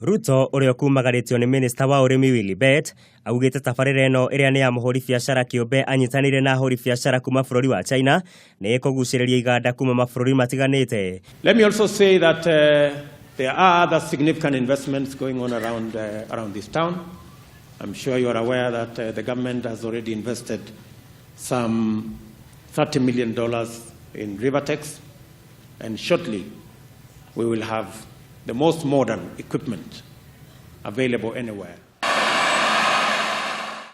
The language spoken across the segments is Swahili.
Ruto uria kumagaritio ni minister wa urimi Wilibet augite tabarĩra ĩno ĩrĩa nĩ ya mũhũri biacara kĩũmbe anyitanĩire na ahũri biacara kuma bũrũri wa China nĩ ĩkũgucĩrĩria iganda kuma mabũrũri matiganĩte. Let me also say that there are other significant investments going on around this town. I'm sure you are aware that the government has already invested some $30 million in Rivertex, and shortly we will have the most modern equipment available anywhere.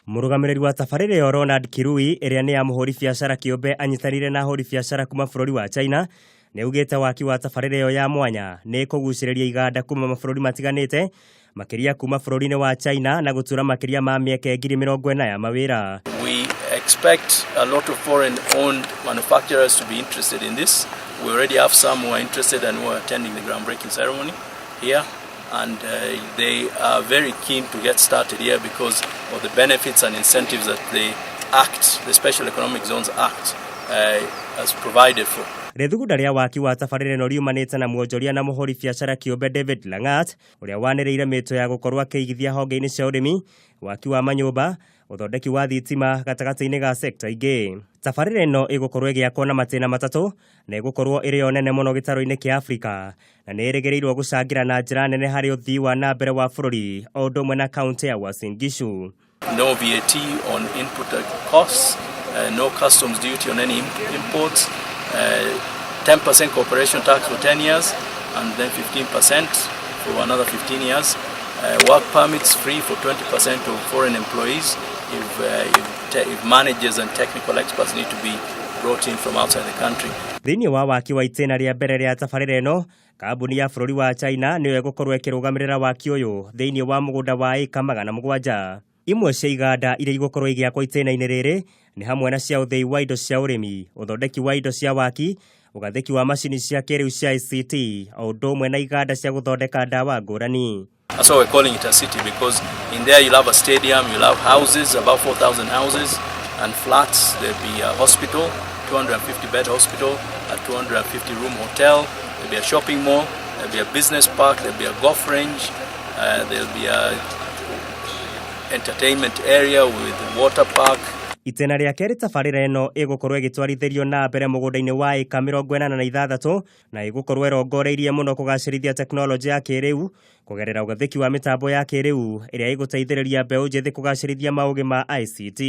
Mũrũgamĩrĩri wa tabarĩra ĩyo Ronald Kirui ĩrĩa nĩ ya mũhũri biacara kĩũmbe anyitanĩire na ahũri biacara kuma bũrũri wa China nĩ augĩte waki wa tabarĩra ĩyo ya mwanya nĩ ĩkũgucĩrĩria iganda kuma mabũrũri matiganĩte makĩria kuma bũrũri-inĩ wa China na gũtura makĩria ma mĩeke 40,000 ya mawĩra. We expect a lot of foreign-owned manufacturers to be interested in this. We already have some who are interested and who are attending the groundbreaking ceremony here, and they are very keen to get started here because of the benefits and incentives that the Special Economic Zones Act has provided for. Rĩthugunda rĩa waki wa tabarĩra ĩno riumanĩte na mwonjoria na mũhũri biacara kĩũmbe David Langat ũrĩa wanĩrĩire mĩto ya gũkorwo akĩigithia honge-inĩ cia ũrĩmi, waki wa manyũmba, ũthondeki wa thitima gatagatĩ-inĩ ga sekta ingĩ. Tabarĩra ĩno ĩgũkorwo ĩgĩakwo na matĩna matatũ na ĩgũkorwo ĩrĩ o nene mũno gĩtarũ-inĩ kĩa Afrika na nĩ ĩrĩgĩrĩirwo gũcangĩra na njĩra nene harĩ ũthii wa na mbere wa bũrũri o ũndũ ũmwe na kaunti ya Uasin Gishu. No VAT on input costs, no customs duty on any imports, 10% corporation tax for 10 years and then 15% for another 15 years. Work permits free for 20% of foreign employees if managers and technical experts need to be brought in from outside the country. Thĩinĩ wa waki wa itĩna rĩa mbere rĩa tabarĩra ĩno, kambuni ya bũrũri wa China nĩyo ĩgũkorwo ĩkĩrũgamĩrĩra waki ũyũ thĩinĩ wa mũgũnda wa ĩka 700. Imwe cia iganda iria igũkorwo igĩakwo itĩna-inĩ rĩrĩ nĩ hamwe na cia ũthĩi wa indo cia ũrĩmi, ũthondeki wa indo cia waki, ũgathĩki wa macini cia kĩrĩu cia ICT, o ũndũ ũmwe na iganda cia gũthondeka ndawa ngũrani. That's why we're calling it a city, because in there you'll have a stadium, you'll have houses, about 4,000 houses, and flats. There'll be a hospital, 250-bed hospital, a 250-room hotel, there'll be a shopping mall, there'll be a business park, there'll be a golf range, there'll be a entertainment area with a water park. Itĩna rĩa kerĩ tabarĩra ĩno ĩgũkorwo ĩgĩtwarithĩrio na mbere mũgũnda-inĩ wa ĩka 46 na ĩgũkorwo ĩrongoreirie mũno kũgacĩrithia tekinoronjĩ ya kĩrĩu kũgerera ũgathĩki wa mĩtambo ya kĩrĩu ĩrĩa ĩgũteithĩrĩria mbeũ njĩthĩ kũgacĩrithia maũgĩ ma ICT.